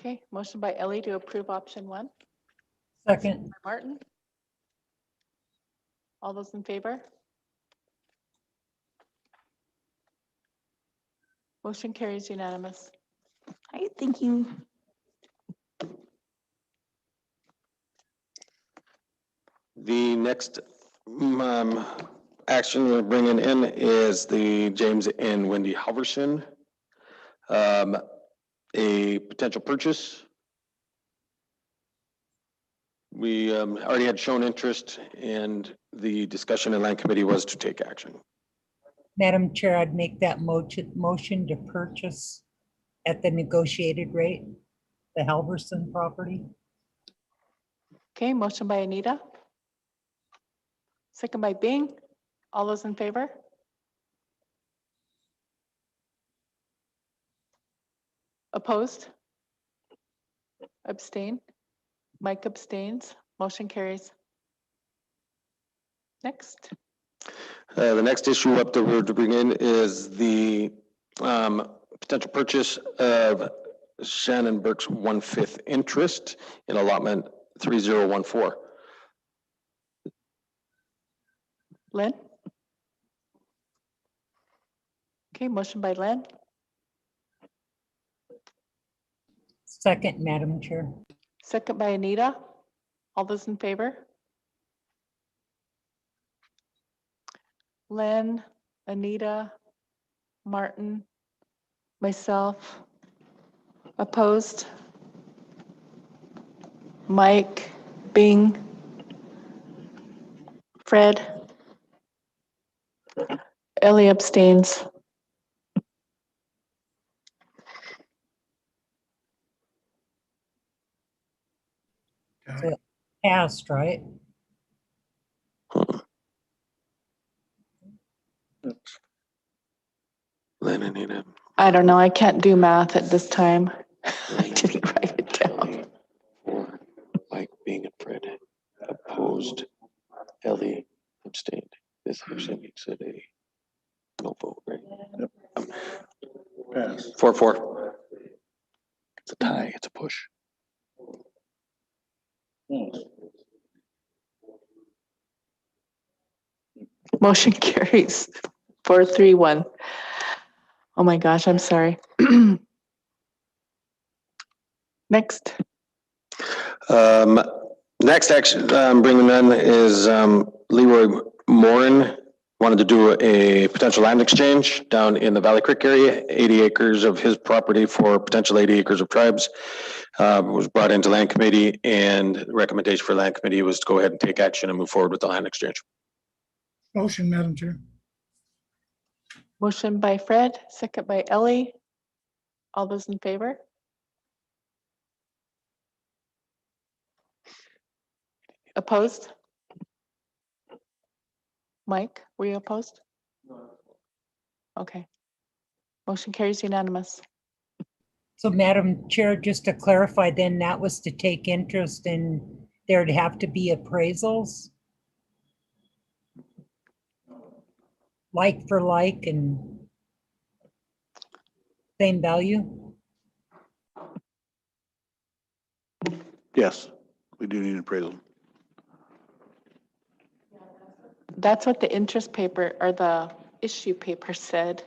Okay, motion by Ellie to approve option 1. Second. By Martin. All those in favor? Motion carries unanimous. All right, thank you. The next action we're bringing in is the James and Wendy Halverson, a potential purchase. We already had shown interest, and the discussion in Land Committee was to take action. Madam Chair, I'd make that motion to purchase at the negotiated rate, the Halverson property. Okay, motion by Anita. Second by Bing. All those in favor? Opposed? Abstain? Mike abstains. Motion carries. Next. The next issue up that we're to bring in is the potential purchase of Shannon Burke's 1/5 interest in allotment 3014. Lynn? Okay, motion by Lynn. Second, Madam Chair. Second by Anita. All those in favor? Lynn, Anita, Martin, myself. Opposed? Mike, Bing, Fred. Ellie abstains. So passed, right? Lynn, Anita. I don't know. I can't do math at this time. I didn't write it down. For Mike being a Fred opposed, Ellie abstained. This actually makes it a no vote, right? Pass. 4-4. It's a tie, it's a push. Motion carries 4-3-1. Oh my gosh, I'm sorry. Next. Next action bringing in is Leroy Morin wanted to do a potential land exchange down in the Valley Creek area, 80 acres of his property for potential 80 acres of tribes. Was brought into Land Committee, and the recommendation for Land Committee was to go ahead and take action and move forward with the land exchange. Motion, Madam Chair. Motion by Fred, second by Ellie. All those in favor? Opposed? Mike, were you opposed? Okay. Motion carries unanimous. So Madam Chair, just to clarify, then that was to take interest in, there'd have to be appraisals? Like for like and same value? Yes, we do need appraisal. That's what the interest paper or the issue paper said.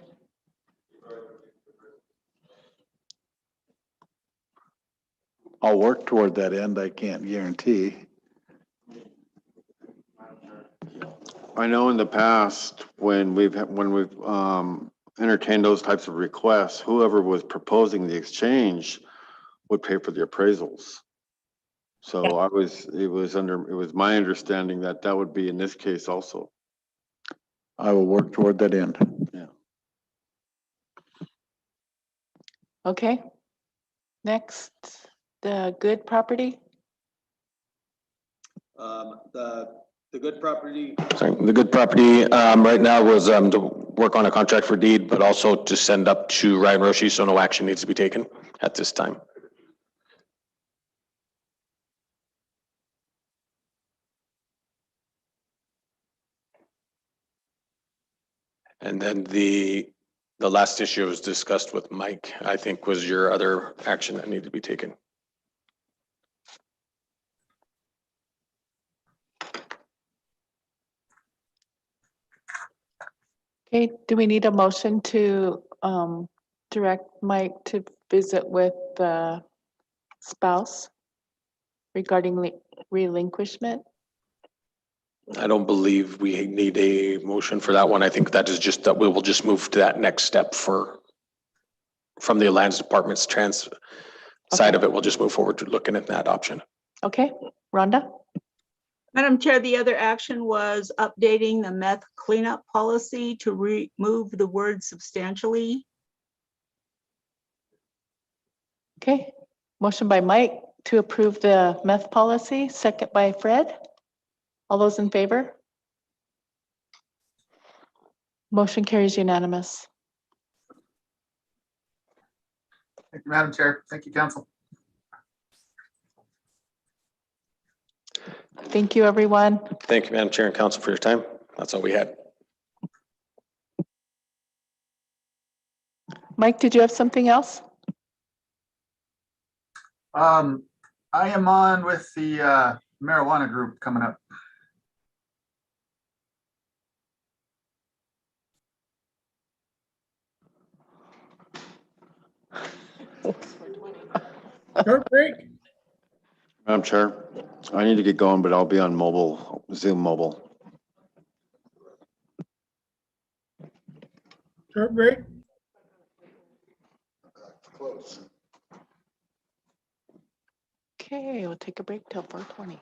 I'll work toward that end. I can't guarantee. I know in the past, when we've entertained those types of requests, whoever was proposing the exchange would pay for the appraisals. So it was my understanding that that would be in this case also. I will work toward that end. Yeah. Okay. Next, the good property. The good property. Sorry, the good property right now was to work on a contract for deed, but also to send up to Ryan Roshi, so no action needs to be taken at this time. And then the last issue was discussed with Mike, I think was your other action that needed to be taken. Okay, do we need a motion to direct Mike to visit with the spouse regarding relinquishment? I don't believe we need a motion for that one. I think that is just that we will just move to that next step from the lands department's side Okay. of it. We'll just move forward to looking at that option. Okay, Rhonda? Madam Chair, the other action was updating the meth cleanup policy to remove the word substantially. Okay, motion by Mike to approve the meth policy, second by Fred. All those in favor? Motion carries unanimous. Thank you, Madam Chair. Thank you, council. Thank you, everyone. Thank you, Madam Chair and Council, for your time. That's all we had. Mike, did you have something else? I am on with the marijuana group coming up. Short break. Madam Chair, I need to get going, but I'll be on mobile, Zoom mobile. Short break. Okay, we'll take a break till 4:20.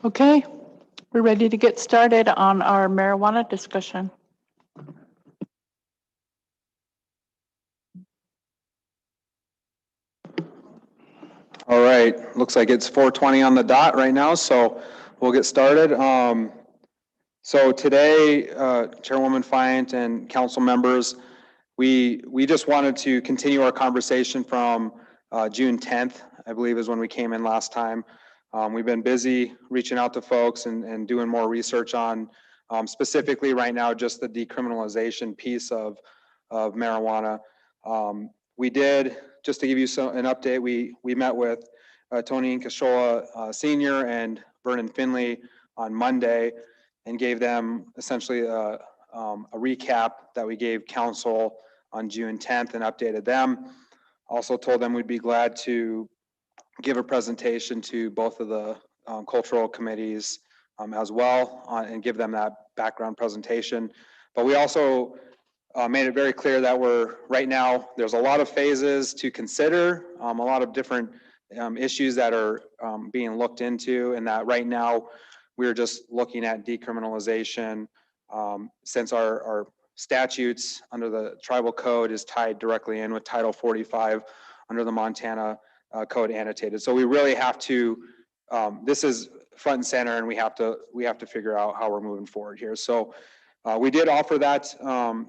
Okay, we're ready to get started on our marijuana discussion. All right, looks like it's 4:20 on the dot right now, so we'll get started. So today, Chairwoman Fient and council members, we just wanted to continue our conversation from June 10th, I believe is when we came in last time. We've been busy reaching out to folks and doing more research on specifically right now just the decriminalization piece of marijuana. We did, just to give you an update, we met with Tony Incashola Senior and Vernon Finley on Monday and gave them essentially a recap that we gave council on June 10th and updated them. Also told them we'd be glad to give a presentation to both of the cultural committees as well and give them that background presentation. But we also made it very clear that right now, there's a lot of phases to consider, a lot of different issues that are being looked into, and that right now, we're just looking at decriminalization since our statutes under the tribal code is tied directly in with Title 45 under the Montana code annotated. So we really have to, this is front and center, and we have to figure out how we're moving forward here. So we did offer that.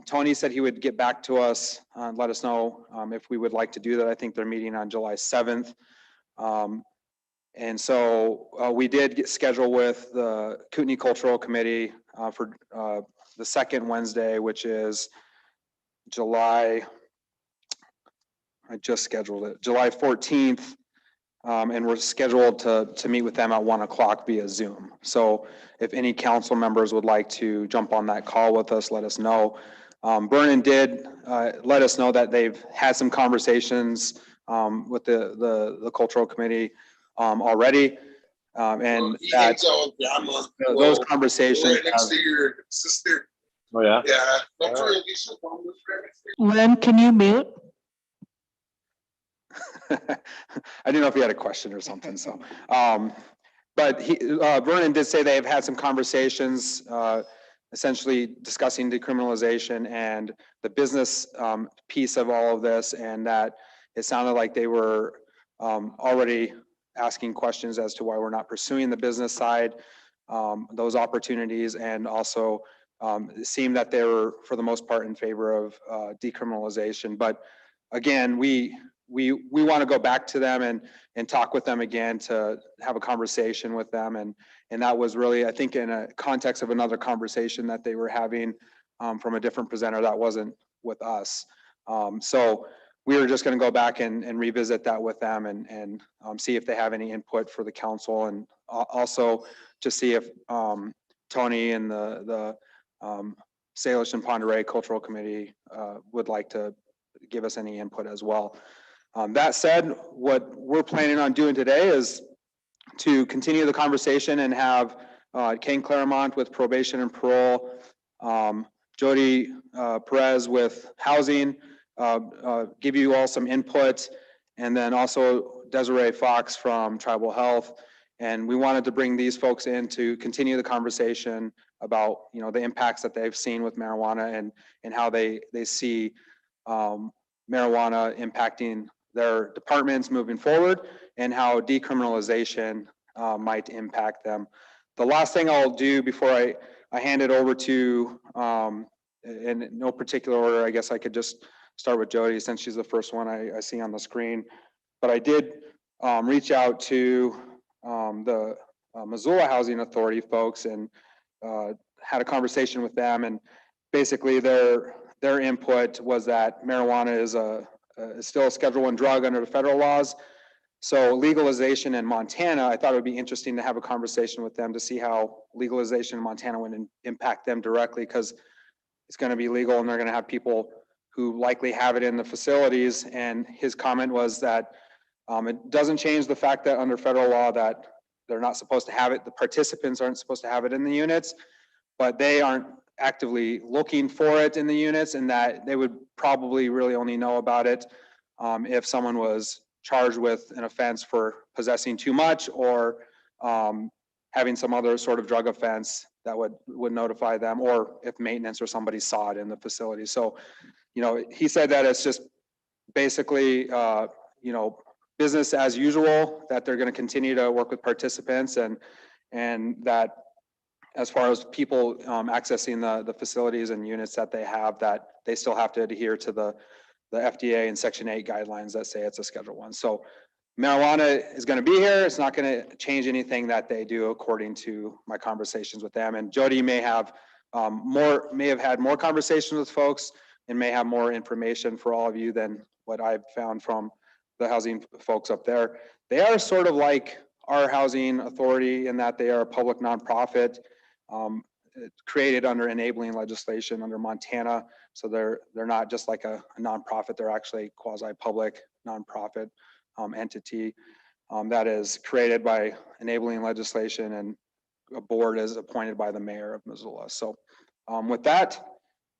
Tony said he would get back to us and let us know if we would like to do that. I think they're meeting on July 7th. And so we did get scheduled with the Kootenai Cultural Committee for the second Wednesday, which is July, I just scheduled it, July 14th. And we're scheduled to meet with them at 1 o'clock via Zoom. So if any council members would like to jump on that call with us, let us know. Vernon did let us know that they've had some conversations with the cultural committee already. And that those conversations have, Oh, yeah? Len, can you mute? I didn't know if he had a question or something, so. But Vernon did say they've had some conversations, essentially discussing decriminalization and the business piece of all of this, and that it sounded like they were already asking questions as to why we're not pursuing the business side, those opportunities, and also it seemed that they were, for the most part, in favor of decriminalization. But again, we want to go back to them and talk with them again to have a conversation with them. And that was really, I think, in a context of another conversation that they were having from a different presenter that wasn't with us. So we were just going to go back and revisit that with them and see if they have any input for the council, and also to see if Tony and the Salish and Pend Oreille Cultural Committee would like to give us any input as well. That said, what we're planning on doing today is to continue the conversation and have Kane Claremont with probation and parole, Jody Perez with housing, give you all some input, and then also Desiree Fox from Tribal Health. And we wanted to bring these folks in to continue the conversation about, you know, the impacts that they've seen with marijuana and how they see marijuana impacting their departments moving forward, and how decriminalization might impact them. The last thing I'll do before I hand it over to, in no particular order, I guess I could just start with Jody since she's the first one I see on the screen. But I did reach out to the Missoula Housing Authority folks and had a conversation with them, and basically their input was that marijuana is still a Schedule I drug under the federal laws. So legalization in Montana, I thought it would be interesting to have a conversation with them to see how legalization in Montana would impact them directly, because it's going to be legal and they're going to have people who likely have it in the facilities. And his comment was that it doesn't change the fact that under federal law that they're not supposed to have it. The participants aren't supposed to have it in the units, but they aren't actively looking for it in the units, and that they would probably really only know about it if someone was charged with an offense for possessing too much, or having some other sort of drug offense that would notify them, or if maintenance or somebody saw it in the facility. So, you know, he said that it's just basically, you know, business as usual, that they're going to continue to work with participants, and that as far as people accessing the facilities and units that they have, that they still have to adhere to the FDA and Section 8 guidelines that say it's a Schedule 1. So marijuana is going to be here. It's not going to change anything that they do, according to my conversations with them. And Jody may have had more conversations with folks and may have more information for all of you than what I've found from the housing folks up there. They are sort of like our housing authority in that they are a public nonprofit, created under enabling legislation under Montana. So they're not just like a nonprofit. They're actually quasi-public nonprofit entity that is created by enabling legislation, and a board is appointed by the mayor of Missoula. So with that,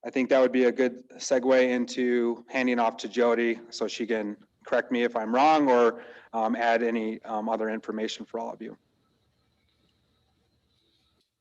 I think that would be a good segue into handing off to Jody so she can correct me if I'm wrong, or add any other information for all of you.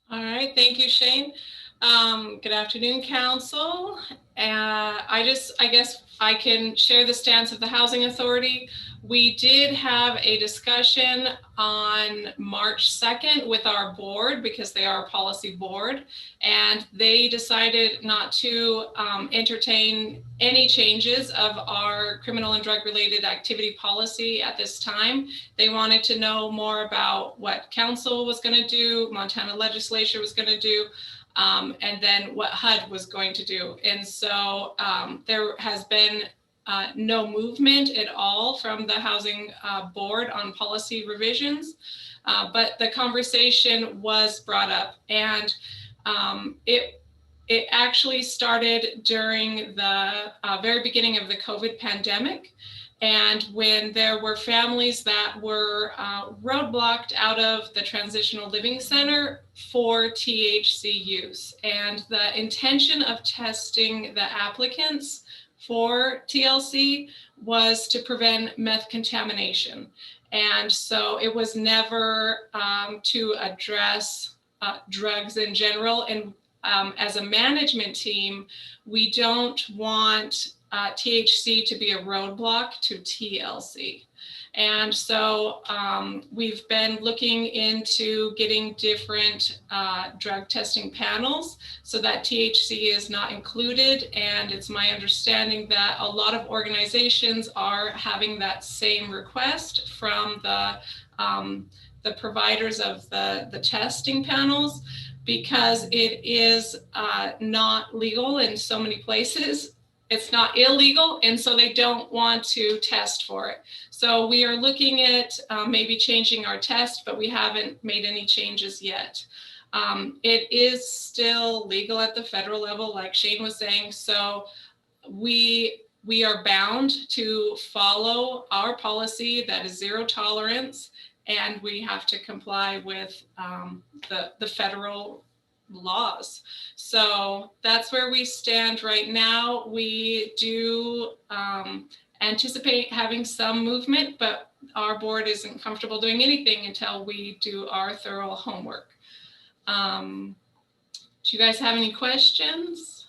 All right, thank you, Shane. Good afternoon, council. I guess I can share the stance of the Housing Authority. We did have a discussion on March 2nd with our board, because they are a policy board, and they decided not to entertain any changes of our criminal and drug related activity policy at this time. They wanted to know more about what council was going to do, Montana legislature was going to do, and then what HUD was going to do. And so there has been no movement at all from the Housing Board on policy revisions, but the conversation was brought up, and it actually started during the very beginning of the COVID pandemic. And when there were families that were roadblocked out of the transitional living center for THC use, and the intention of testing the applicants for TLC was to prevent meth contamination. And so it was never to address drugs in general. And as a management team, we don't want THC to be a roadblock to TLC. And so we've been looking into getting different drug testing panels so that THC is not included. And it's my understanding that a lot of organizations are having that same request from the providers of the testing panels, because it is not legal in so many places. It's not illegal, and so they don't want to test for it. So we are looking at maybe changing our test, but we haven't made any changes yet. It is still legal at the federal level, like Shane was saying. So we are bound to follow our policy that is zero tolerance, and we have to comply with the federal laws. So that's where we stand right now. We do anticipate having some movement, but our board isn't comfortable doing anything until we do our thorough homework. Do you guys have any questions?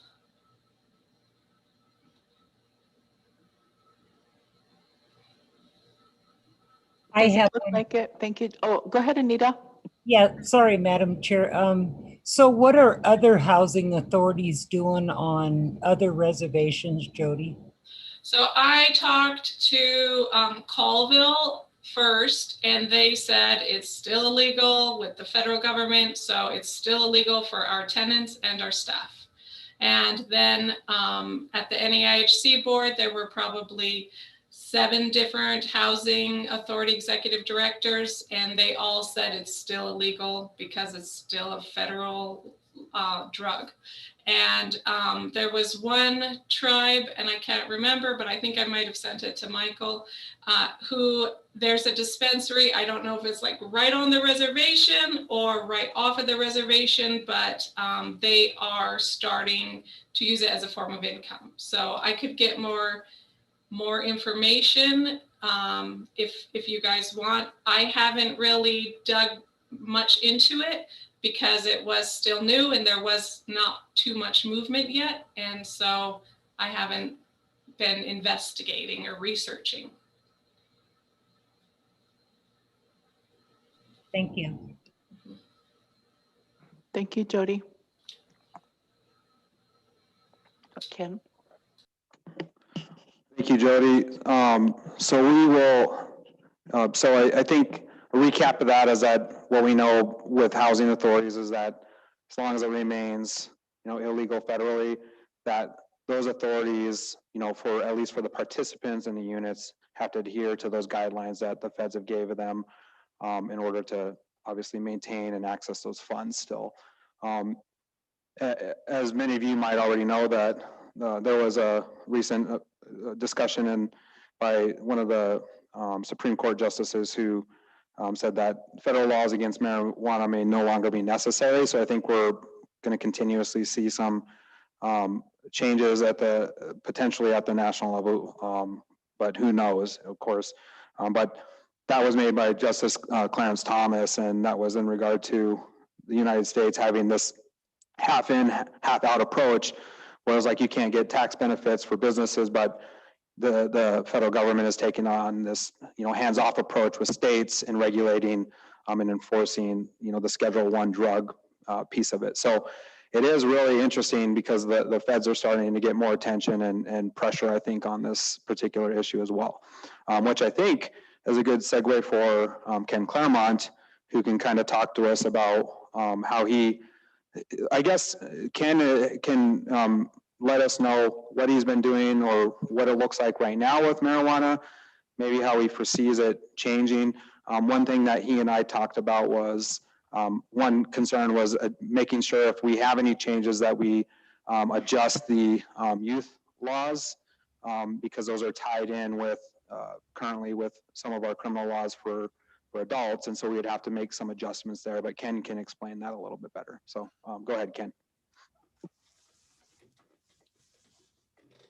I Does it have, look like it? Thank you. Oh, go ahead, Anita. yeah, sorry, Madam Chair. So what are other housing authorities doing on other reservations, Jody? So I talked to Colville first, and they said it's still illegal with the federal government. So it's still illegal for our tenants and our staff. And then at the NEIHC board, there were probably 7 different housing authority executive directors, and they all said it's still illegal because it's still a federal drug. And there was one tribe, and I can't remember, but I think I might have sent it to Michael, who there's a dispensary. I don't know if it's like right on the reservation or right off of the reservation, but they are starting to use it as a form of income. So I could get more information if you guys want. I haven't really dug much into it because it was still new and there was not too much movement yet. And so I haven't been investigating or researching. Thank you. Thank you, Jody. Ken? Thank you, Jody. So we will, I think a recap of that is that what we know with housing authorities is that as long as it remains, illegal federally, that those authorities, for at least for the participants in the units, have to adhere to those guidelines that the feds have gave them in order to obviously maintain and access those funds still. As many of you might already know, that there was a recent discussion by one of the Supreme Court justices who said that federal laws against marijuana may no longer be necessary. So I think we're going to continuously see some changes potentially at the national level, but who knows, of course. But that was made by Justice Clarence Thomas, and that was in regard to the United States having this half in, half out approach, where it's like you can't get tax benefits for businesses, but the federal government is taking on this, hands-off approach with states in regulating and enforcing, the Schedule I drug piece of it. So it is really interesting because the feds are starting to get more attention and pressure, I think, on this particular issue as well, which I think is a good segue for Ken Claremont, who can kind of talk to us about how he, I guess, can let us know what he's been doing or what it looks like right now with marijuana, maybe how he foresees it changing. One thing that he and I talked about was, one concern was making sure if we have any changes that we adjust the youth laws, because those are tied in with currently with some of our criminal laws for adults. And so we would have to make some adjustments there, but Ken can explain that a little bit better. So go ahead, Ken.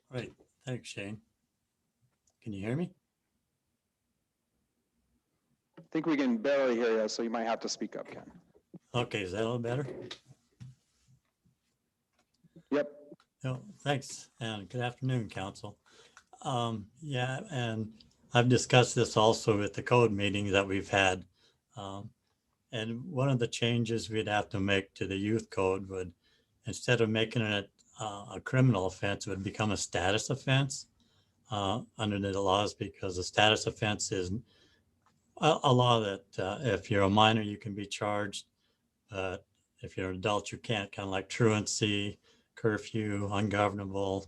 Right. Thanks, Shane. Can you hear me? I think we can barely hear you, so you might have to speak up, Ken. Okay, is that a little better? Yep. No, thanks, and good afternoon, Council. Yeah, and I've discussed this also with the code meetings that we've had. And one of the changes we'd have to make to the youth code would, instead of making it a criminal offense, it would become a status offense under the laws, because a status offense is a law that if you're a minor, you can be charged, but if you're an adult, you can't, kind of like truancy, curfew, ungovernable,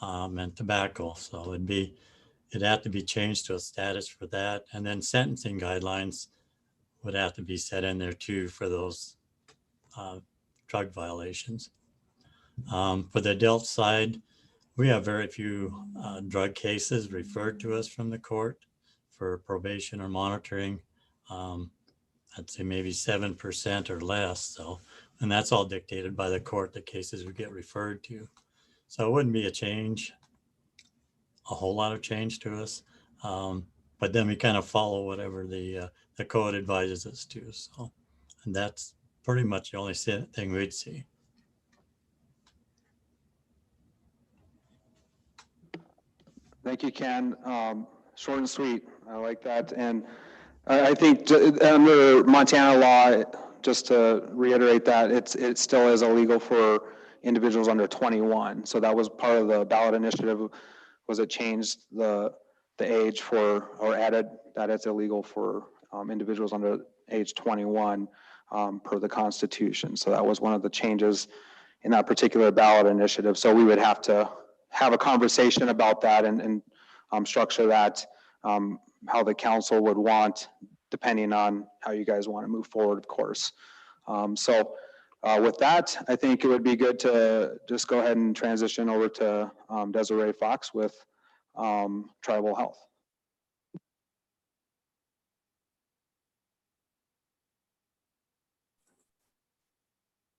and tobacco. So it'd have to be changed to a status for that. And then sentencing guidelines would have to be set in there too for those drug violations. For the adult side, we have very few drug cases referred to us from the court for probation or monitoring. I'd say maybe 7% or less. So, and that's all dictated by the court, the cases we get referred to. So it wouldn't be a whole lot of change to us. But then we kind of follow whatever the code advises us to. So, and that's pretty much the only thing we'd see. Thank you, Ken. Short and sweet. I like that. And I think under Montana law, just to reiterate that, it still is illegal for individuals under 21. So that was part of the ballot initiative, was it changed the age for, or added that it's illegal for individuals under age 21 per the Constitution. So that was one of the changes in that particular ballot initiative. So we would have to have a conversation about that and structure that how the council would want, depending on how you guys want to move forward, of course. So With that, I think it would be good to just go ahead and transition over to Desiree Fox with Tribal Health.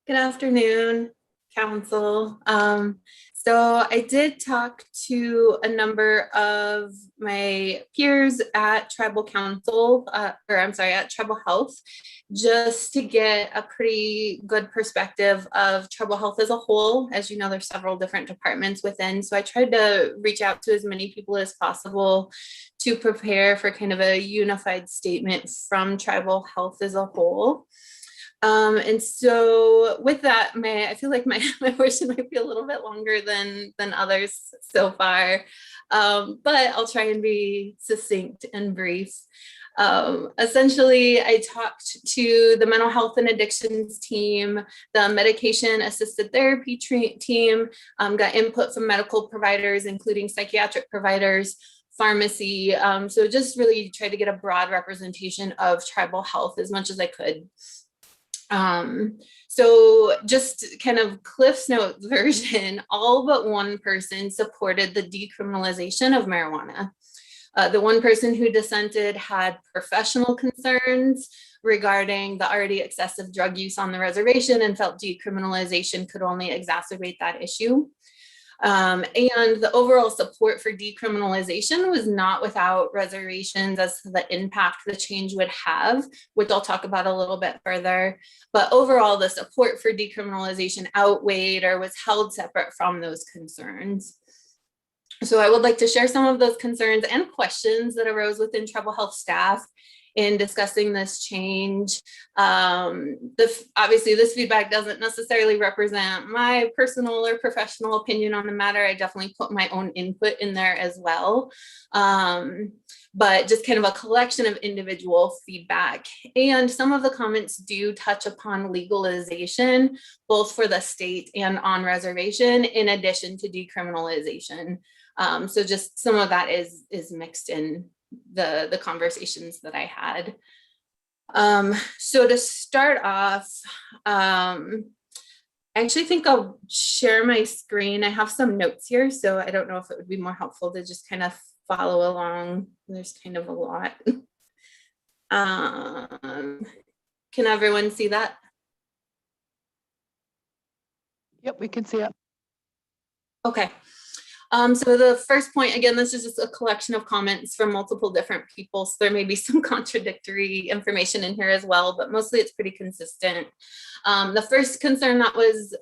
Good afternoon, Council. So I did talk to a number of my peers at Tribal Council, at Tribal Health, just to get a pretty good perspective of Tribal Health as a whole. As you know, there's several different departments within, so I tried to reach out to as many people as possible to prepare for kind of a unified statement from Tribal Health as a whole. And so with that, I feel like my portion might be a little bit longer than others so far, but I'll try and be succinct and brief. Essentially, I talked to the mental health and addictions team, the medication assisted therapy team, got input from medical providers, including psychiatric providers, pharmacy. So just really tried to get a broad representation of Tribal Health as much as I could. So just kind of Cliff's Note version, all but one person supported the decriminalization of marijuana. The one person who dissented had professional concerns regarding the already excessive drug use on the reservation and felt decriminalization could only exacerbate that issue. And the overall support for decriminalization was not without reservations as to the impact the change would have, which I'll talk about a little bit further. But overall, the support for decriminalization outweighed or was held separate from those concerns. So I would like to share some of those concerns and questions that arose within Tribal Health staff in discussing this change. Obviously, this feedback doesn't necessarily represent my personal or professional opinion on the matter. I definitely put my own input in there as well. But just kind of a collection of individual feedback. And some of the comments do touch upon legalization, both for the state and on reservation, in addition to decriminalization. So just some of that is mixed in the conversations that I had. So to start off, I actually think I'll share my screen. I have some notes here, so I don't know if it would be more helpful to just kind of follow along. There's kind of a lot. Can everyone see that? Yep, we can see it. Okay. So the first point, again, this is just a collection of comments from multiple different people. So there may be some contradictory information in here as well, but mostly it's pretty consistent. The first concern that was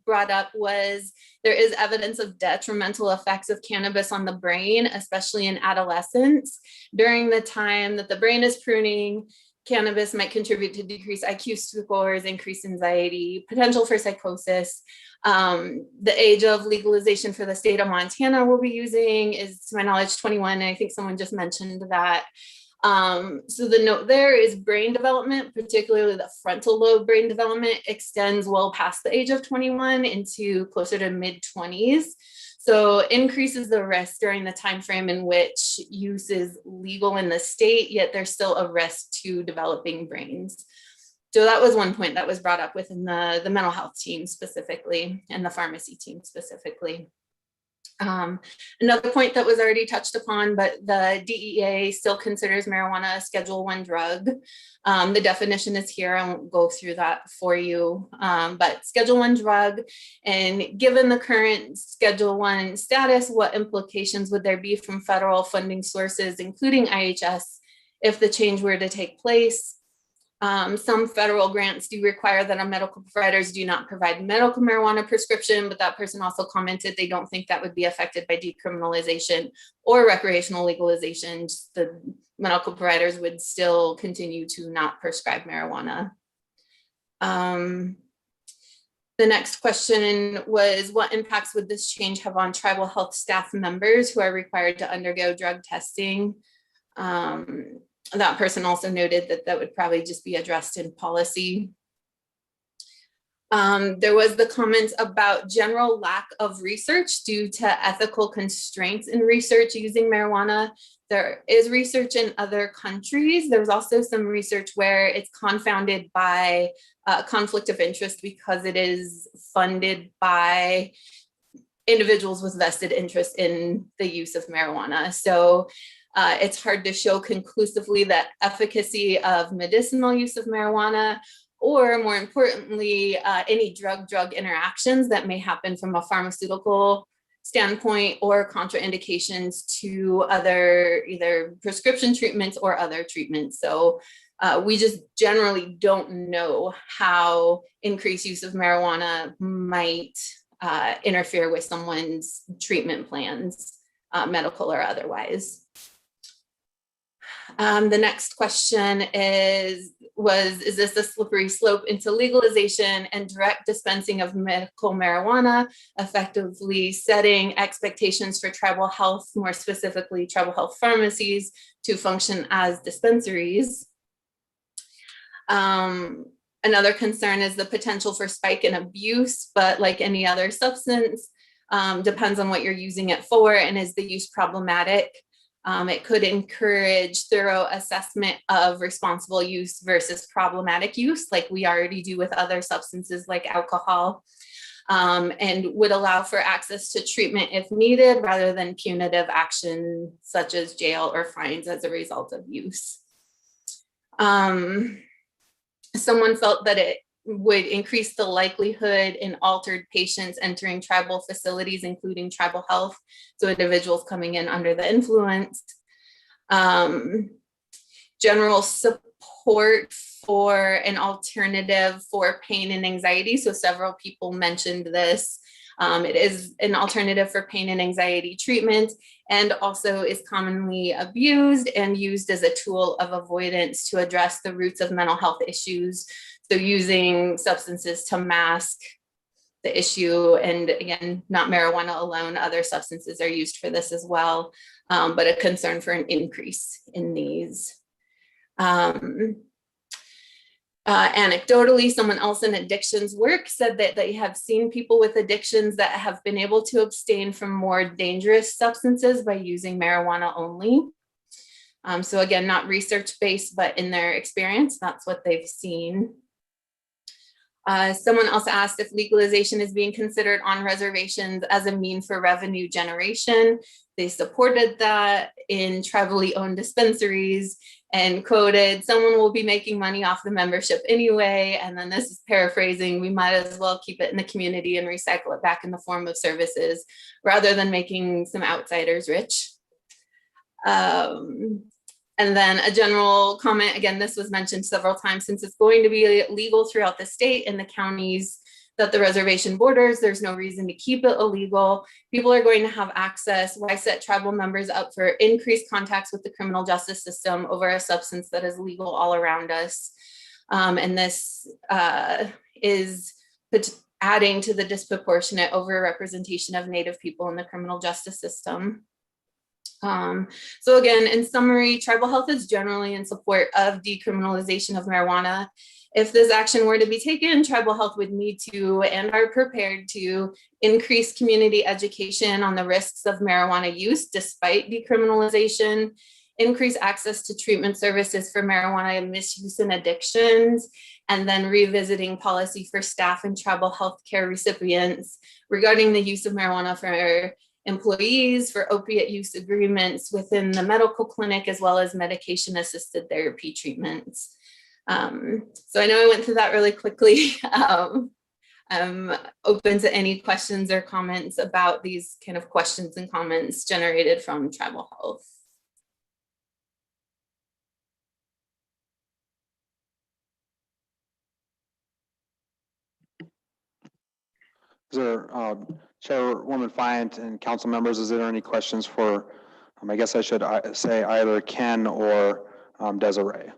brought up was there is evidence of detrimental effects of cannabis on the brain, especially in adolescents. During the time that the brain is pruning, cannabis might contribute to decreased IQ scores, increased anxiety, potential for psychosis. The age of legalization for the state of Montana we'll be using is, to my knowledge, 21. I think someone just mentioned that. So the note there is brain development, particularly the frontal lobe brain development, extends well past the age of 21 into closer to mid-20s. So increases the risk during the time frame in which use is legal in the state, yet there's still a risk to developing brains. So that was one point that was brought up within the mental health team specifically and the pharmacy team specifically. Another point that was already touched upon, but the DEA still considers marijuana a Schedule I drug. The definition is here. I won't go through that for you, but Schedule I drug. And given the current Schedule I status, what implications would there be from federal funding sources, including IHS, if the change were to take place? Some federal grants do require that our medical providers do not provide medical marijuana prescription, but that person also commented they don't think that would be affected by decriminalization or recreational legalization. Just the medical providers would still continue to not prescribe marijuana. The next question was, what impacts would this change have on tribal health staff members who are required to undergo drug testing? That person also noted that that would probably just be addressed in policy. There was the comments about general lack of research due to ethical constraints in research using marijuana. There is research in other countries. There's also some research where it's confounded by conflict of interest because it is funded by individuals with vested interest in the use of marijuana. So it's hard to show conclusively that efficacy of medicinal use of marijuana, or more importantly, any drug-drug interactions that may happen from a pharmaceutical standpoint or contraindications to other either prescription treatments or other treatments. So we just generally don't know how increased use of marijuana might interfere with someone's treatment plans, medical or otherwise. The next question is this a slippery slope into legalization and direct dispensing of medical marijuana, effectively setting expectations for tribal health, more specifically tribal health pharmacies, to function as dispensaries? Another concern is the potential for spike in abuse, but like any other substance, depends on what you're using it for and is the use problematic. It could encourage thorough assessment of responsible use versus problematic use, like we already do with other substances like alcohol, and would allow for access to treatment if needed, rather than punitive action such as jail or fines as a result of use. Someone felt that it would increase the likelihood in altered patients entering tribal facilities, including tribal health, so individuals coming in under the influence. General support for an alternative for pain and anxiety. So several people mentioned this. It is an alternative for pain and anxiety treatment, and also is commonly abused and used as a tool of avoidance to address the roots of mental health issues. So using substances to mask the issue, and again, not marijuana alone, other substances are used for this as well, but a concern for an increase in these. Anecdotally, someone else in addictions work said that they have seen people with addictions that have been able to abstain from more dangerous substances by using marijuana only. So again, not research-based, but in their experience, that's what they've seen. Someone else asked if legalization is being considered on reservations as a mean for revenue generation. They supported that in tribally owned dispensaries and quoted, "Someone will be making money off the membership anyway." And then this is paraphrasing, "We might as well keep it in the community and recycle it back in the form of services rather than making some outsiders rich." And then a general comment, again, this was mentioned several times, since it's going to be legal throughout the state and the counties that the reservation borders, there's no reason to keep it illegal. People are going to have access. Why set tribal members up for increased contacts with the criminal justice system over a substance that is legal all around us? And this is adding to the disproportionate overrepresentation of Native people in the criminal justice system. So again, in summary, tribal health is generally in support of decriminalization of marijuana. If this action were to be taken, tribal health would need to and are prepared to increase community education on the risks of marijuana use despite decriminalization, increase access to treatment services for marijuana misuse and addictions, and then revisiting policy for staff and tribal health care recipients regarding the use of marijuana for employees, for opiate use agreements within the medical clinic, as well as medication assisted therapy treatments. So I know I went through that really quickly. I'm open to any questions or comments about these kind of questions and comments generated from tribal health. Is there, Chairwoman Fient and council members, is there any questions for, I guess I should say either Ken or Desiree?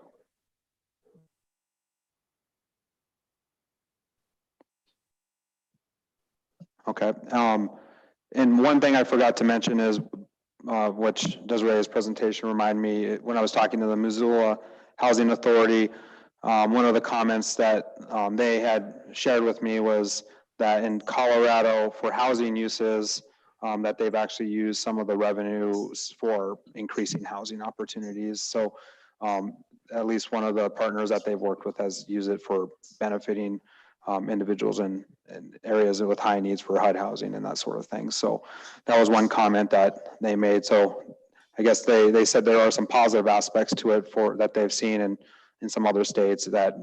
Okay. And one thing I forgot to mention is, which Desiree's presentation reminded me, when I was talking to the Missoula Housing Authority, one of the comments that they had shared with me was that in Colorado for housing uses, that they've actually used some of the revenues for increasing housing opportunities. So at least one of the partners that they've worked with has used it for benefiting individuals in areas with high needs for HUD housing and that sort of thing. So that was one comment that they made. So I guess they said there are some positive aspects to it for that they've seen in some other states that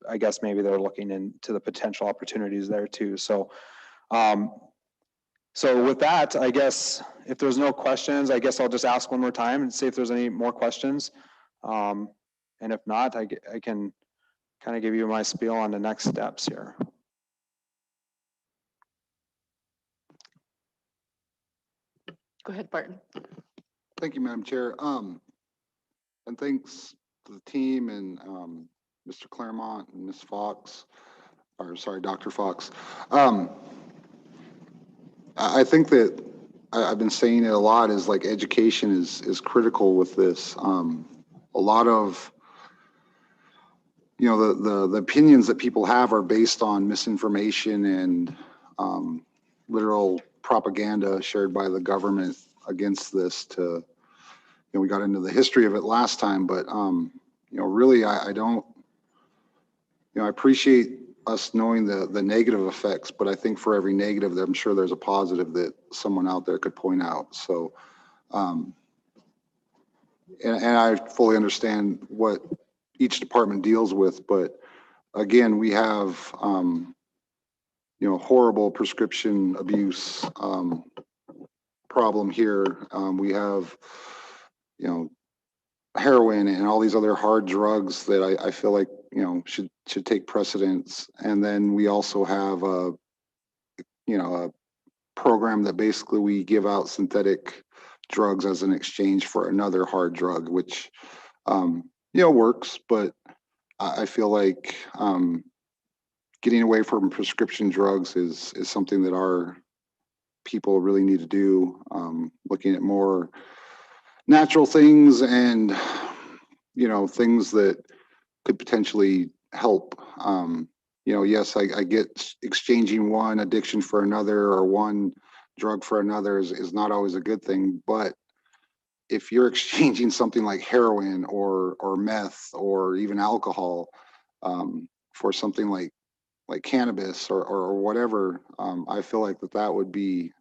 I guess maybe they're looking into the potential opportunities there too. So so with that, I guess if there's no questions, I guess I'll just ask one more time and see if there's any more questions. And if not, I can kind of give you my spiel on the next steps here. Go ahead, Barton. Thank you, Madam Chair. And thanks to the team and Mr. Claremont and Ms. Fox, or sorry, Dr. Fox. I think that I've been saying it a lot is like education is critical with this. A lot of, you know, the opinions that people have are based on misinformation and literal propaganda shared by the government against this. To, you know, we got into the history of it last time, but you know, really, I don't, you know, I appreciate us knowing the negative effects, but I think for every negative, I'm sure there's a positive that someone out there could point out. So, and I fully understand what each department deals with, but again, we have, you know, horrible prescription abuse problem here. We have, you know, heroin and all these other hard drugs that I feel like, you know, should take precedence. And then we also have a, you know, a program that basically we give out synthetic drugs as an exchange for another hard drug, which, you know, works, but I feel like getting away from prescription drugs is something that our people really need to do. Looking at more natural things and, you know, things that could potentially help. You know, yes, I get exchanging one addiction for another or one drug for another is not always a good thing, but if you're exchanging something like heroin or meth or even alcohol for something like cannabis or whatever, I feel like that would be,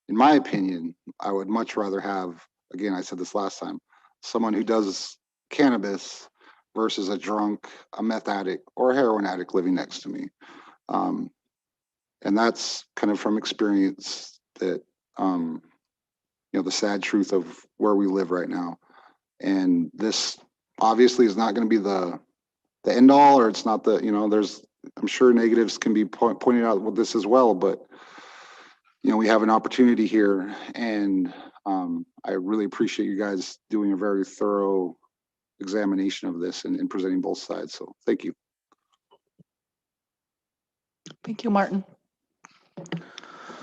in my opinion, I would much rather have, again, I said this last time, someone who does cannabis versus a drunk, a meth addict, or a heroin addict living next to me. And that's kind of from experience that, you know, the sad truth of where we live right now. And this obviously is not going to be the end all, or it's not the, you know, there's, I'm sure negatives can be pointed out with this as well, but, you know, we have an opportunity here, and I really appreciate you guys doing a very thorough examination of this and presenting both sides. So thank you. Thank you, Martin.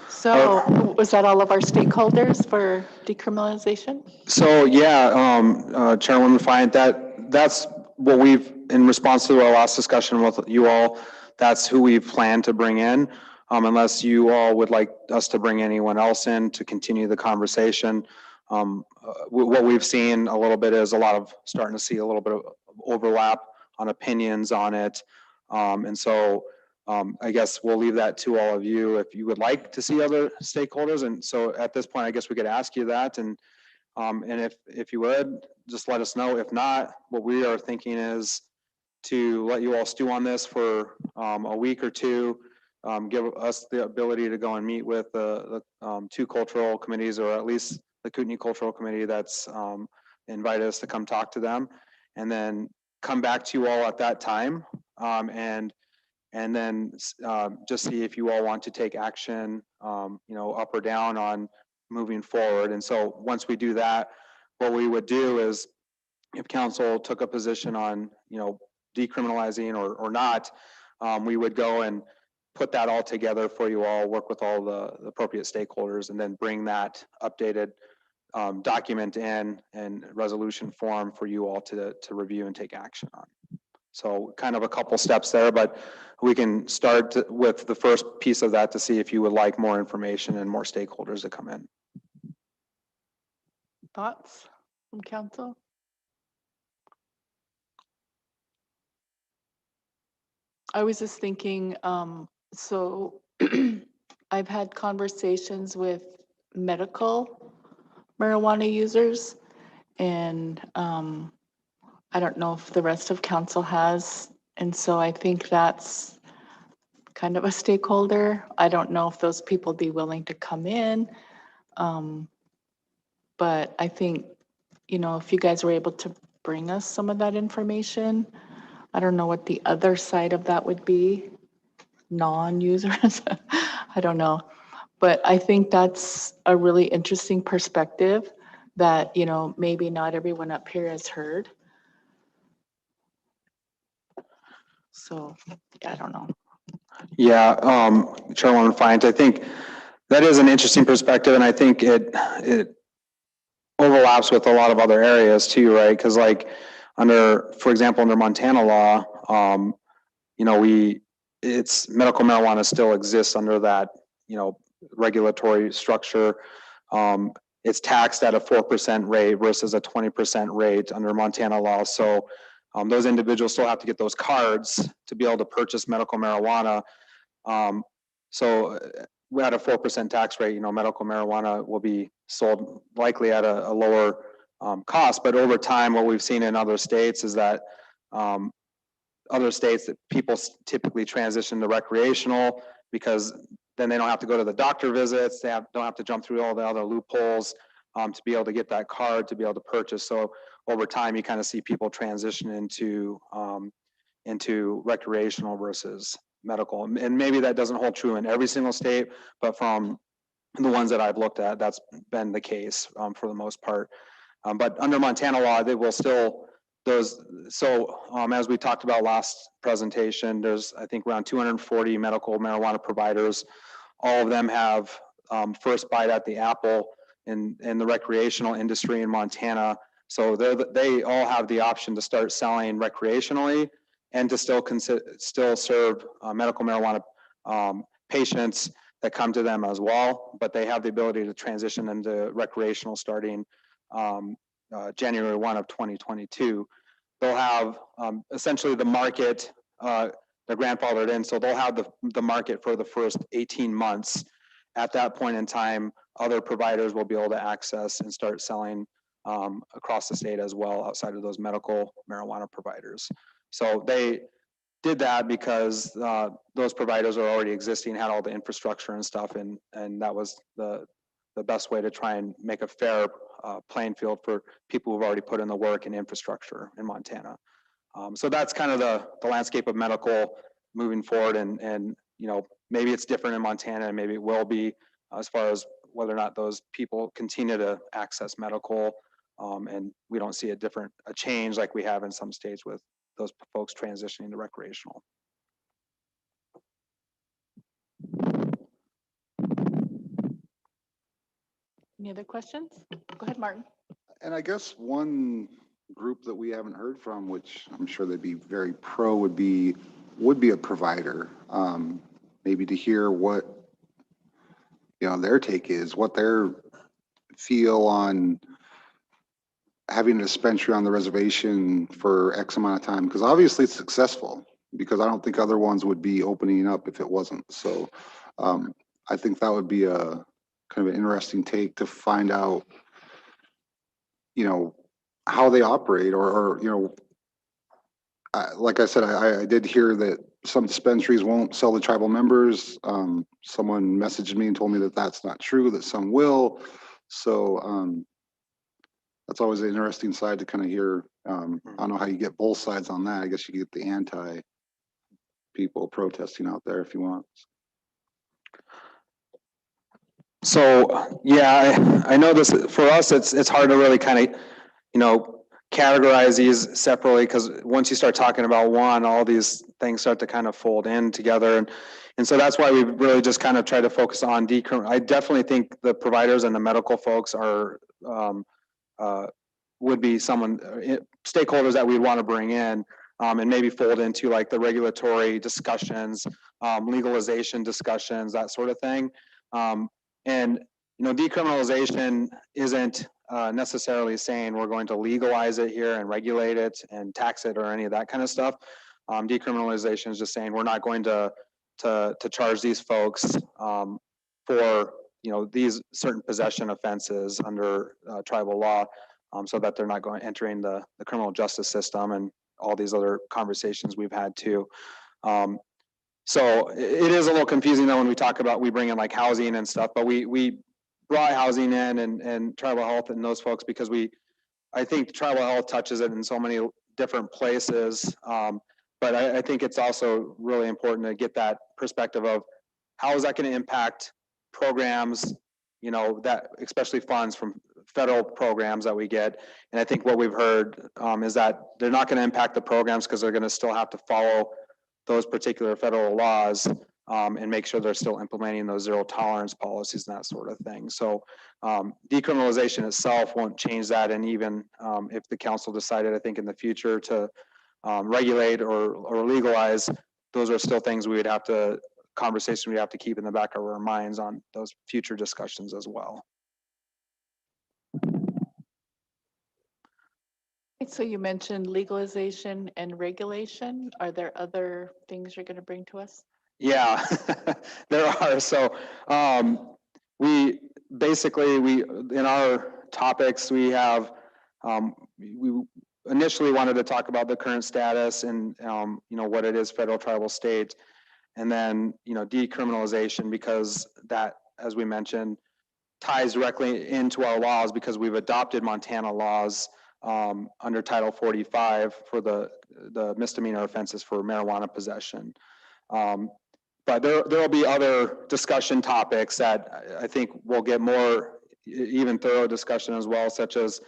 So was that all of our stakeholders for decriminalization? So yeah, Chairwoman Fine, that's what we've, in response to our last discussion with you all, that's who we've planned to bring in. Unless you all would like us to bring anyone else in to continue the conversation. What we've seen a little bit is starting to see a little bit of overlap on opinions on it. And so I guess we'll leave that to all of you if you would like to see other stakeholders. And so at this point, I guess we could ask you that. And if you would, just let us know. If not, what we are thinking is to let you all stew on this for a week or two, give us the ability to go and meet with the two cultural committees, or at least the Kootenai Cultural Committee that's invited us to come talk to them, and then come back to you all at that time, and then just see if you all want to take action, you know, up or down on moving forward. And so once we do that, what we would do is, if council took a position on, you know, decriminalizing or not, we would go and put that all together for you all, work with all the appropriate stakeholders, and then bring that updated document in resolution form for you all to review and take action on. So kind of a couple steps there, but we can start with the first piece of that to see if you would like more information and more stakeholders to come in. Thoughts from council? I was just thinking, so I've had conversations with medical marijuana users, and I don't know if the rest of council has, and so I think that's kind of a stakeholder. I don't know if those people be willing to come in, but I think, you know, if you guys were able to bring us some of that information, I don't know what the other side of that would be, non-users, I don't know. But I think that's a really interesting perspective that, you know, maybe not everyone up here has heard. So, I don't know. Yeah, Chairwoman Fines, I think that is an interesting perspective, and I think it overlaps with a lot of other areas too, right? Because like for example, under Montana law, you know, it's medical marijuana still exists under that, you know, regulatory structure. It's taxed at a 4% rate versus a 20% rate under Montana law. So those individuals still have to get those cards to be able to purchase medical marijuana. So we had a 4% tax rate, you know, medical marijuana will be sold likely at a lower cost. But over time, what we've seen in other states is that other states that people typically transition to recreational because then they don't have to go to the doctor visits. They don't have to jump through all the other loopholes to be able to get that card to be able to purchase. So over time, you kind of see people transition into recreational versus medical. And maybe that doesn't hold true in every single state, but from the ones that I've looked at, that's been the case for the most part. But under Montana law, they will still as we talked about last presentation, there's I think around 240 medical marijuana providers. All of them have first bite at the apple in the recreational industry in Montana. So they all have the option to start selling recreationally and to still serve medical marijuana patients that come to them as well. But they have the ability to transition into recreational starting January 1 of 2022. They'll have essentially the market, they're grandfathered in, so they'll have the market for the first 18 months. At that point in time, other providers will be able to access and start selling across the state as well, outside of those medical marijuana providers. So they did that because those providers are already existing, had all the infrastructure and stuff, and that was the best way to try and make a fair playing field for people who've already put in the work and infrastructure in Montana. So that's kind of the landscape of medical moving forward, and you know, maybe it's different in Montana, and maybe it will be as far as whether or not those people continue to access medical, and we don't see a change like we have in some states with those folks transitioning to recreational. Any other questions? Go ahead, Martin. And I guess one group that we haven't heard from, which I'm sure they'd be very pro, would be a provider. Maybe to hear what, you know, their take is, what their feel on having a dispensary on the reservation for X amount of time, because obviously it's successful, because I don't think other ones would be opening up if it wasn't. So I think that would be a kind of an interesting take to find out, you know, how they operate, or you know, like I said, I did hear that some dispensaries won't sell to tribal members. Someone messaged me and told me that that's not true, that some will. So that's always an interesting side to kind of hear. I don't know how you get both sides on that. I guess you get the anti people protesting out there if you want. So yeah, I know this for us. It's hard to really kind of, you know, categorize these separately, because once you start talking about one, all these things start to kind of fold in together, and so that's why we really just kind of try to focus on I definitely think the providers and the medical folks are would be stakeholders that we'd want to bring in. and maybe fold into like the regulatory discussions, legalization discussions, that sort of thing. And decriminalization isn't necessarily saying we're going to legalize it here and regulate it and tax it or any of that kind of stuff. Decriminalization is just saying we're not going to charge these folks for these certain possession offenses under tribal law, so that they're not entering the criminal justice system and all these other conversations we've had too. So it is a little confusing though when we bring in like housing and stuff, but we brought housing in and tribal health and those folks because I think tribal health touches it in so many different places. But I think it's also really important to get that perspective of how is that going to impact programs, that especially funds from federal programs that we get. And I think what we've heard is that they're not going to impact the programs because they're going to still have to follow those particular federal laws and make sure they're still implementing those zero tolerance policies and that sort of thing. So decriminalization itself won't change that. And even if the council decided, I think in the future to regulate or legalize, those are still things we would have to keep in the back of our minds on those future discussions as well. So you mentioned legalization and regulation. Are there other things you're going to bring to us? Yeah, there are. So we in our topics, we have, we initially wanted to talk about the current status and, what it is, federal, tribal, state, and then, decriminalization, because that, as we mentioned, ties directly into our laws because we've adopted Montana laws under Title 45 for the misdemeanor offenses for marijuana possession. But there will be other discussion topics that I think will get more even thorough discussion as well, such as,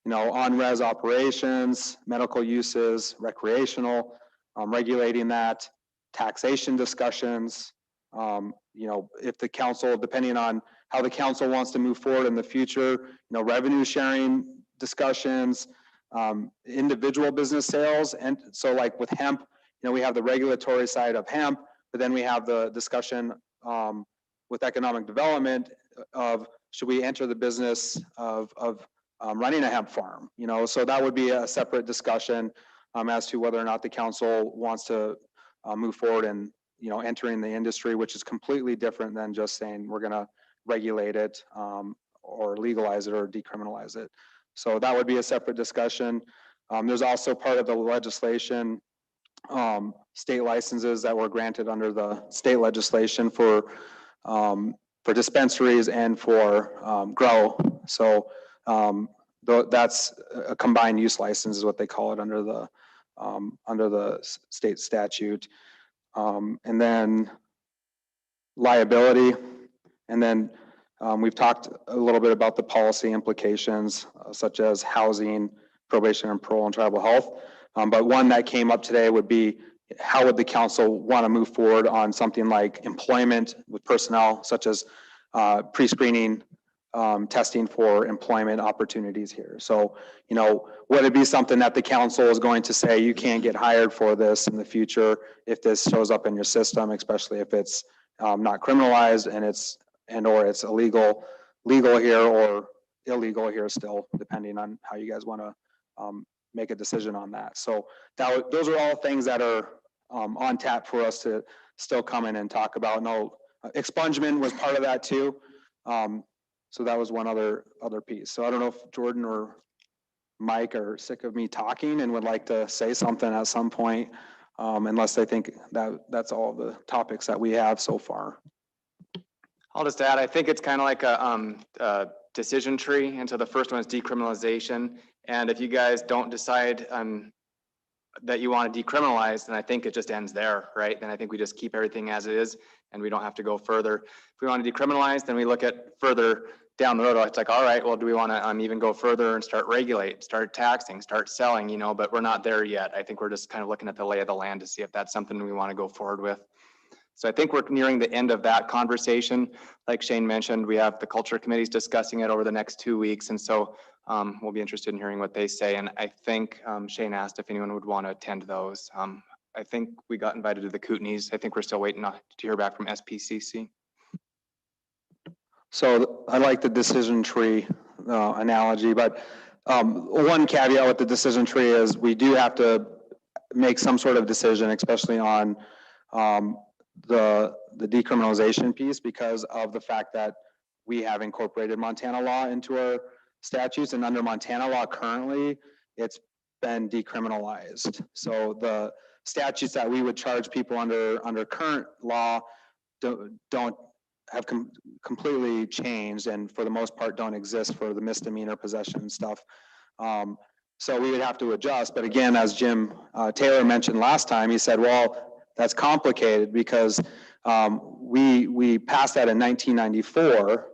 on-res operations, medical uses, recreational, regulating that, taxation discussions, if the council, depending on how the council wants to move forward in the future, revenue sharing discussions, individual business sales. And so like with hemp, we have the regulatory side of hemp, but then we have the discussion with economic development of should we enter the business of running a hemp farm, so that would be a separate discussion as to whether or not the council wants to move forward and, entering the industry, which is completely different than just saying we're going to regulate it or legalize it or decriminalize it. So that would be a separate discussion. There's also part of the legislation, state licenses that were granted under the state legislation for dispensaries and for grow. So that's a combined use license is what they call it under the state statute. And then liability. And then we've talked a little bit about the policy implications, such as housing, probation and parole, and tribal health. But one that came up today would be, how would the council want to move forward on something like employment with personnel, such as pre-screening testing for employment opportunities here. So, would it be something that the council is going to say, you can't get hired for this in the future if this shows up in your system, especially if it's not criminalized and or it's legal here or illegal here still, depending on how you guys want to make a decision on that. So those are all things that are on tap for us to still come in and talk about. No, expungement was part of that too. So that was one other piece. So I don't know if Jordan or Mike are sick of me talking and would like to say something at some point, unless they think that's all the topics that we have so far. I'll just add, I think it's kind of like a decision tree. And so the first one is decriminalization. And if you guys don't decide that you want to decriminalize, then I think it just ends there, right? Then I think we just keep everything as it is and we don't have to go further. If we want to decriminalize, then we look at further down the road. It's like, all right, well, do we want to even go further and start regulate, start taxing, start selling, but we're not there yet. I think we're just kind of looking at the lay of the land to see if that's something we want to go forward with. So I think we're nearing the end of that conversation. Like Shane mentioned, we have the culture committees discussing it over the next 2 weeks. And so We'll be interested in hearing what they say. And I think Shane asked if anyone would want to attend those. I think we got invited to the Kootenays. I think we're still waiting to hear back from SPCC. So I like the decision tree analogy, but one caveat with the decision tree is we do have to make some sort of decision, especially on the decriminalization piece, because of the fact that we have incorporated Montana law into our statutes, and under Montana law currently, it's been decriminalized. So the statutes that we would charge people under current law don't have completely changed, and for the most part don't exist for the misdemeanor possession stuff. So we would have to adjust. But again, as Jim Taylor mentioned last time, he said, well, that's complicated because we passed that in 1994,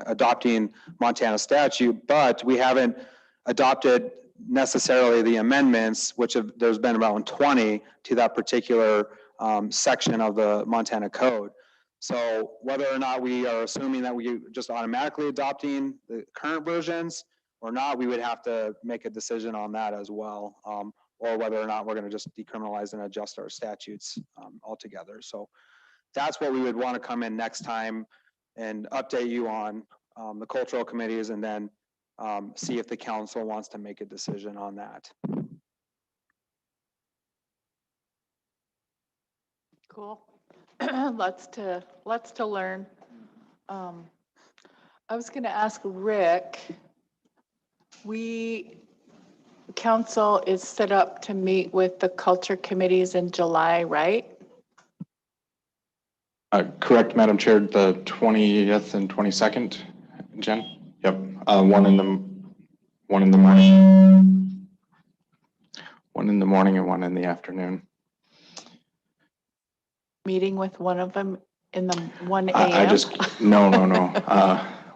adopting Montana statute, but we haven't adopted necessarily the amendments, there's been around 20 to that particular section of the Montana code. So whether or not we are assuming that we just automatically adopting the current versions or not, we would have to make a decision on that as well, or whether or not we're going to just decriminalize and adjust our statutes altogether. So that's what we would want to come in next time and update you on the cultural committees, and then see if the council wants to make a decision on that. Cool. Lots to learn. I was going to ask Rick, council is set up to meet with the culture committees in July, right? Correct, Madam Chair, the 20th and 22nd, Jen? Yep, one in the morning. One in the morning and one in the afternoon. Meeting with one of them in the 1 a.m.? I just, no.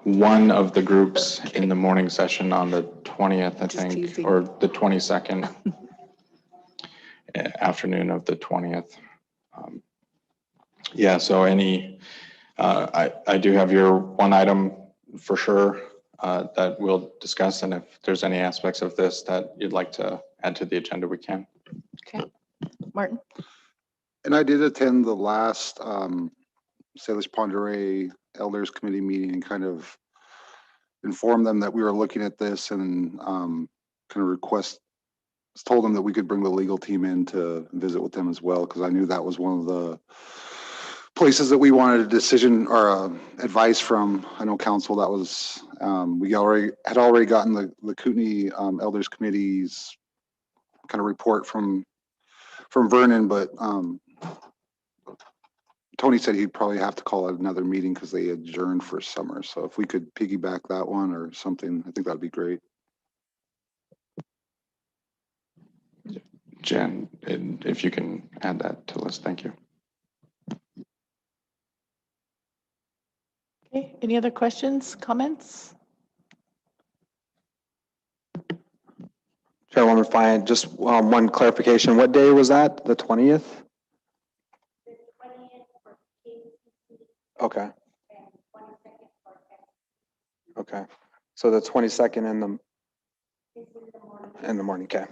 One of the groups in the morning session on the 20th, I think, teasing. or the 22nd, afternoon of the 20th. Yeah, so I do have your one item for sure that we'll discuss, and if there's any aspects of this that you'd like to add to the agenda, we can. Okay, Martin? And I did attend the last Salish Ponderay Elders Committee meeting and kind of informed them that we were looking at this, and kind of told them that we could bring the legal team in to visit with them as well, because I knew that was one of the places that we wanted a decision or advice from. I know council, that was, we had already gotten the Kootenai Elders Committee's kind of report from Vernon, but Tony said he'd probably have to call another meeting because they adjourned for summer. So if we could piggyback that one or something, I think that'd be great. Jen, if you can add that to the list, thank you. Okay, any other questions, comments? Chairwoman Fine, just one clarification. What day was that? The 20th? Okay. Okay. So the 22nd in the morning. Okay.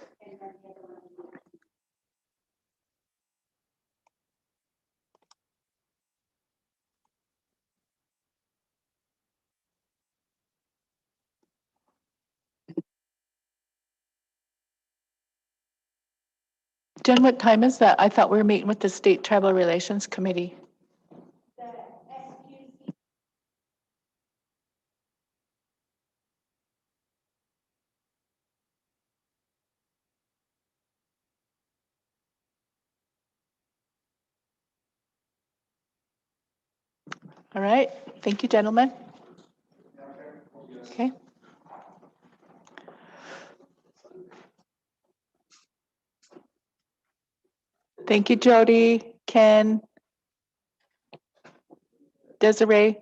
Jen, what time is that? I thought we were meeting with the State Tribal Relations Committee. All right, thank you, gentlemen. Okay. Thank you, Jody, Ken, Desiree.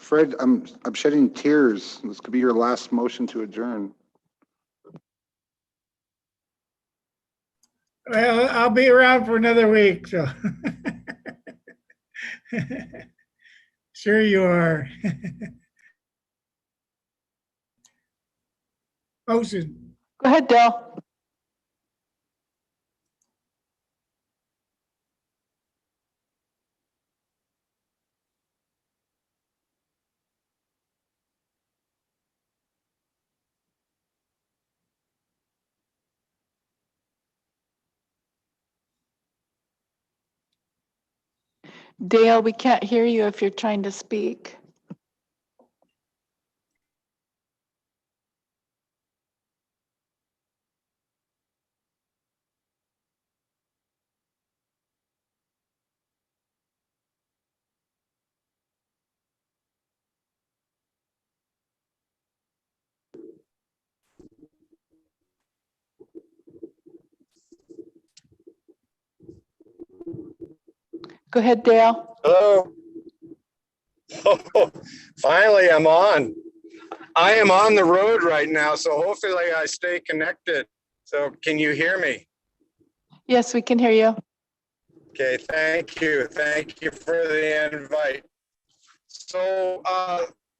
Fred, I'm shedding tears. This could be your last motion to adjourn. Well, I'll be around for another week, so. Sure you are. Motion. Go ahead, Dale. Dale, we can't hear you if you're trying to speak. Go ahead, Dale. Hello. Oh, finally, I'm on. I am on the road right now, so hopefully I stay connected. So can you hear me? Yes, we can hear you. Okay, thank you. Thank you for the invite. So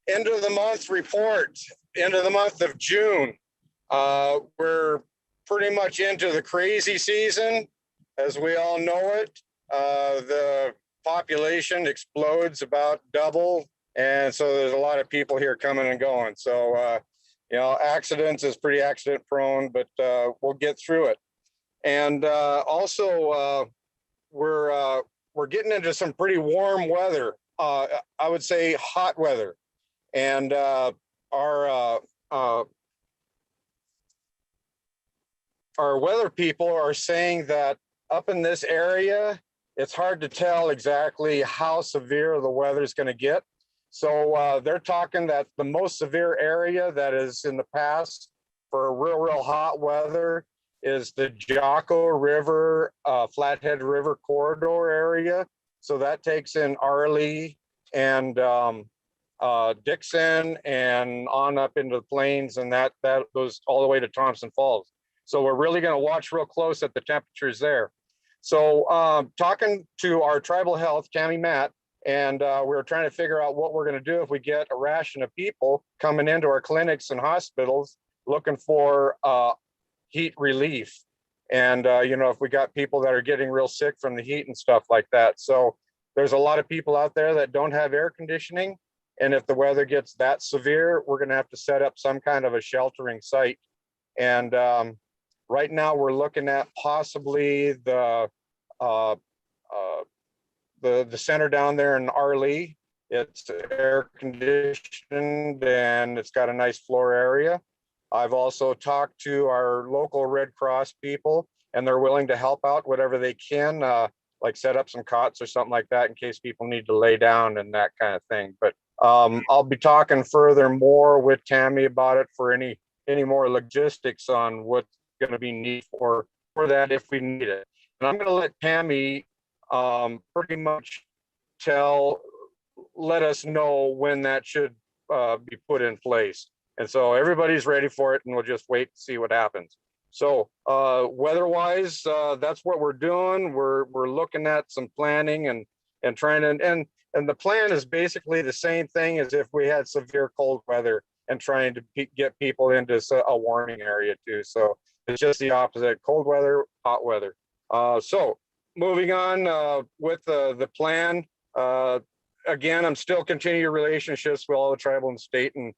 end of the month report, end of the month of June. We're pretty much into the crazy season, as we all know it. The population explodes about double. And so there's a lot of people here coming and going. So, you know, accidents is pretty accident prone, but we'll get through it. And also we're getting into some pretty warm weather. I would say hot weather. And our weather people are saying that up in this area, it's hard to tell exactly how severe the weather is going to get. So they're talking that the most severe area that is in the past for real hot weather is the Jocko River, Flathead River corridor area. So that takes in Arley and Dixon and on up into the plains, and that goes all the way to Thompson Falls. So we're really going to watch real close at the temperatures there. So talking to our tribal health, Tammy Matt, and we were trying to figure out what we're going to do if we get a ration of people coming into our clinics and hospitals looking for heat relief. And, you know, if we got people that are getting real sick from the heat and stuff like that. So there's a lot of people out there that don't have air conditioning. And if the weather gets that severe, we're going to have to set up some kind of a sheltering site. And right now we're looking at possibly the center down there in Arley. It's air conditioned and it's got a nice floor area. I've also talked to our local Red Cross people, and they're willing to help out whatever they can, like set up some cots or something like that in case people need to lay down and that kind of thing. But I'll be talking further more with Tammy about it for any more logistics on what's going to be needed for that if we need it. And I'm going to let Tammy pretty much let us know when that should be put in place. And so everybody's ready for it, and we'll just wait to see what happens. So weather-wise, that's what we're doing. We're looking at some planning and trying to, and the plan is basically the same thing as if we had severe cold weather and trying to get people into a warming area too. So it's just the opposite: cold weather, hot weather. So moving on with the plan. Again, I'm still continuing relationships with all the tribal and state and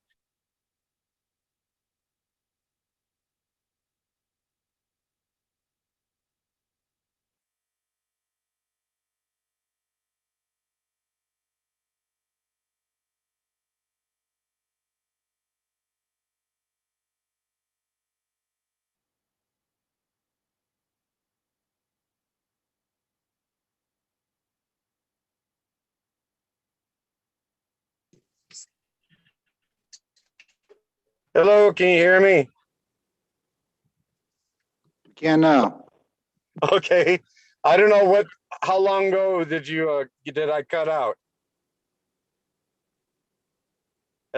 hello, can you hear me? Can now. Okay. I don't know how long ago did I cut out?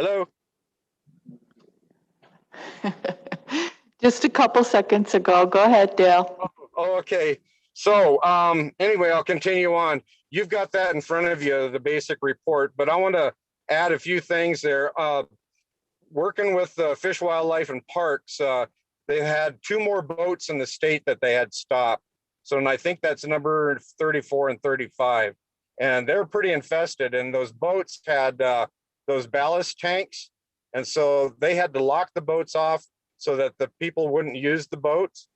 Hello? Just a couple seconds ago. Go ahead, Dale. Oh, okay. So anyway, I'll continue on. You've got that in front of you, the basic report, but I want to add a few things there. Working with Fish, Wildlife, and Parks, they had 2 more boats in the state that they had stopped. So, and I think that's number 34 and 35. And they're pretty infested. And those boats had those ballast tanks. And so they had to lock the boats off so that the people wouldn't use the boats.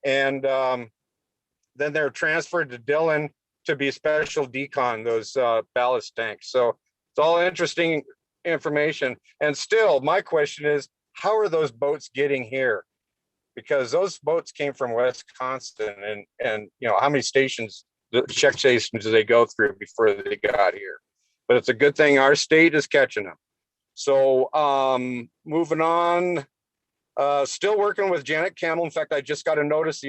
And then they're transferred to Dillon to be special decon, those ballast tanks. So it's all interesting information. And still, my question is, how are those boats getting here? Because those boats came from Wisconsin, and you know, how many stations, the check stations, do they go through before they got here? But it's a good thing our state is catching them. So moving on, still working with Janet Campbell. In fact, I just got a notice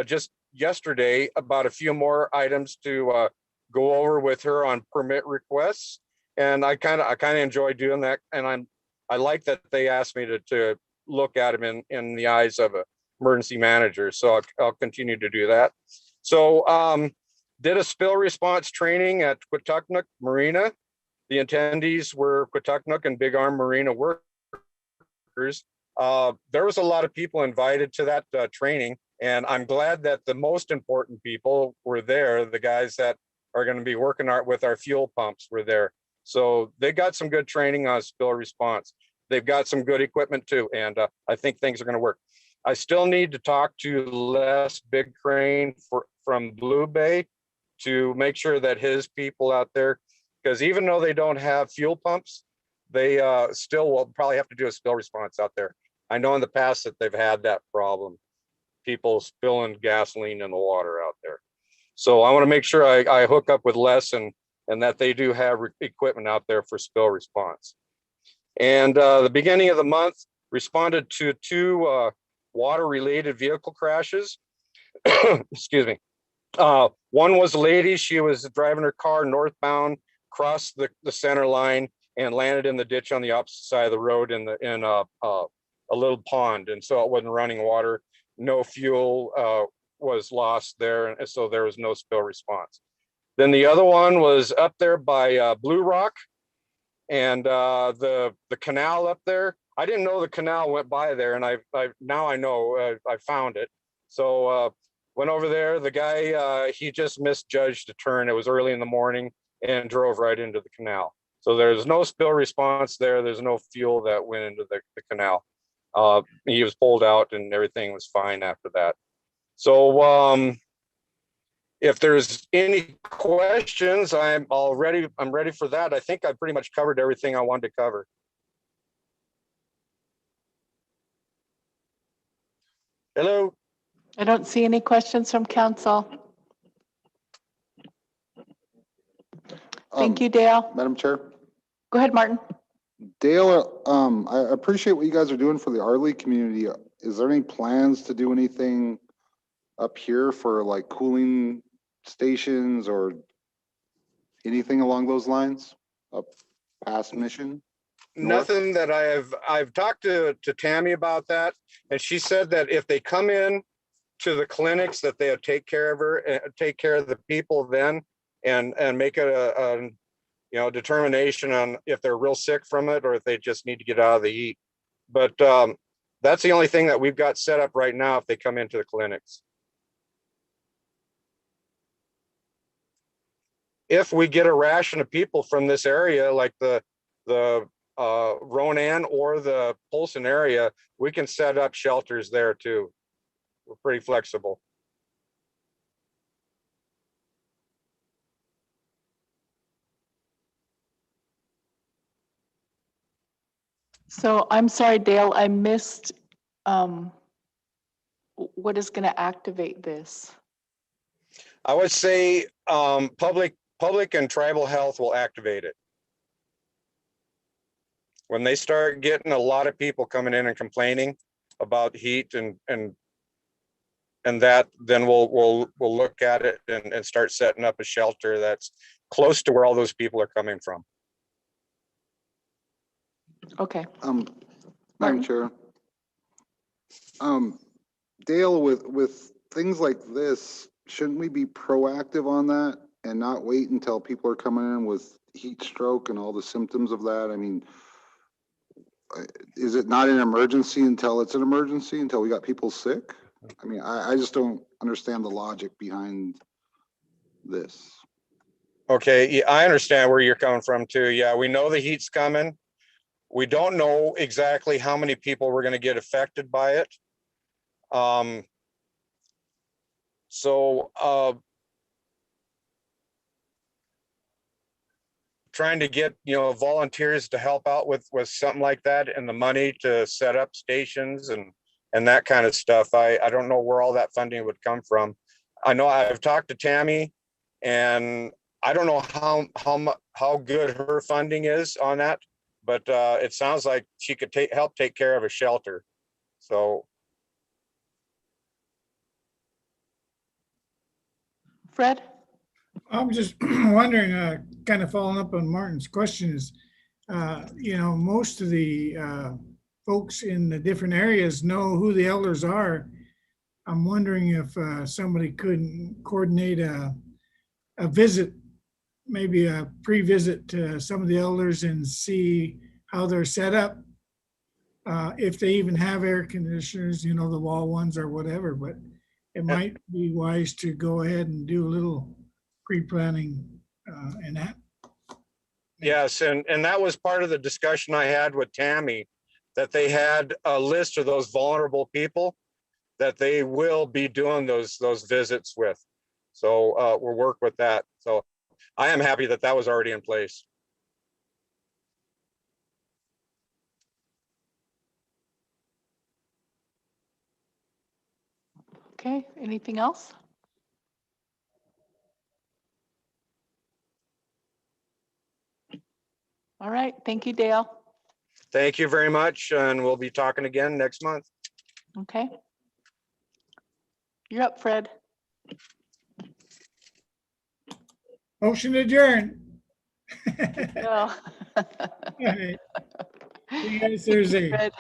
just yesterday about a few more items to go over with her on permit requests. And I kind of enjoy doing that. And I like that they asked me to look at them in the eyes of a emergency manager. So I'll continue to do that. So did a spill response training at Quatucknuck Marina. The attendees were Quatucknuck and Big Arm Marina workers. There was a lot of people invited to that training, and I'm glad that the most important people were there. The guys that are going to be working with our fuel pumps were there. So they got some good training on spill response. They've got some good equipment too, and I think things are going to work. I still need to talk to Les Big Crane from Blue Bay to make sure that his people out there, because even though they don't have fuel pumps, they still will probably have to do a spill response out there. I know in the past that they've had that problem, people spilling gasoline in the water out there. So I want to make sure I hook up with Les and that they do have equipment out there for spill response. And the beginning of the month, responded to 2 water-related vehicle crashes. Excuse me. One was a lady. She was driving her car northbound, crossed the center line, and landed in the ditch on the opposite side of the road in a little pond. And so it wasn't running water. No fuel was lost there, and so there was no spill response. Then the other one was up there by Blue Rock, and the canal up there. I didn't know the canal went by there, and now I know. I found it. So went over there. The guy he just misjudged a turn. It was early in the morning and drove right into the canal. So there's no spill response there. There's no fuel that went into the canal. He was pulled out and everything was fine after that. So if there's any questions, I'm ready for that. I think I pretty much covered everything I wanted to cover. Hello. I don't see any questions from council. Thank you, Dale. Madam Chair. Go ahead, Martin. Dale, I appreciate what you guys are doing for the Arley community. Is there any plans to do anything up here for like cooling stations or anything along those lines up past Mission? Nothing that I've talked to Tammy about that, and she said that if they come in to the clinics, that they'll take care of her, take care of the people then, and make a determination on if they're real sick from it or if they just need to get out of the heat. But that's the only thing that we've got set up right now if they come into the clinics. If we get a ration of people from this area, like the Ronan or the Polson area, we can set up shelters there too. We're pretty flexible. So I'm sorry, Dale, I missed what is going to activate this? I would say public and tribal health will activate it. When they start getting a lot of people coming in and complaining about heat and that, then we'll look at it and start setting up a shelter that's close to where all those people are coming from. Okay, Madam Martin? Chair. Dale, with things like this, shouldn't we be proactive on that and not wait until people are coming in with heat stroke and all the symptoms of that? I mean, is it not an emergency until it's an emergency, until we got people sick? I mean, I just don't understand the logic behind this. Okay, yeah, I understand where you're coming from too. Yeah, we know the heat's coming. We don't know exactly how many people we're gonna get affected by it. So trying to get, volunteers to help out with something like that and the money to set up stations and that kind of stuff. I don't know where all that funding would come from. I know I've talked to Tammy, and I don't know how good her funding is on that, but it sounds like she could help take care of a shelter. So Fred? I'm just wondering, kind of following up on Martin's question is, most of the folks in the different areas know who the elders are. I'm wondering if somebody couldn't coordinate a visit, maybe a pre-visit to some of the elders and see how they're set up. If they even have air conditioners, the wall ones or whatever, but it might be wise to go ahead and do a little pre-planning and that. yes, and that was part of the discussion I had with Tammy, that they had a list of those vulnerable people that they will be doing those visits with. So we'll work with that. So I am happy that that was already in place. Okay, anything else? All right, thank you, Dale. Thank you very much, and we'll be talking again next month. Okay. You're up, Fred. Motion adjourned. No. All right. See you guys Thursday. Fred.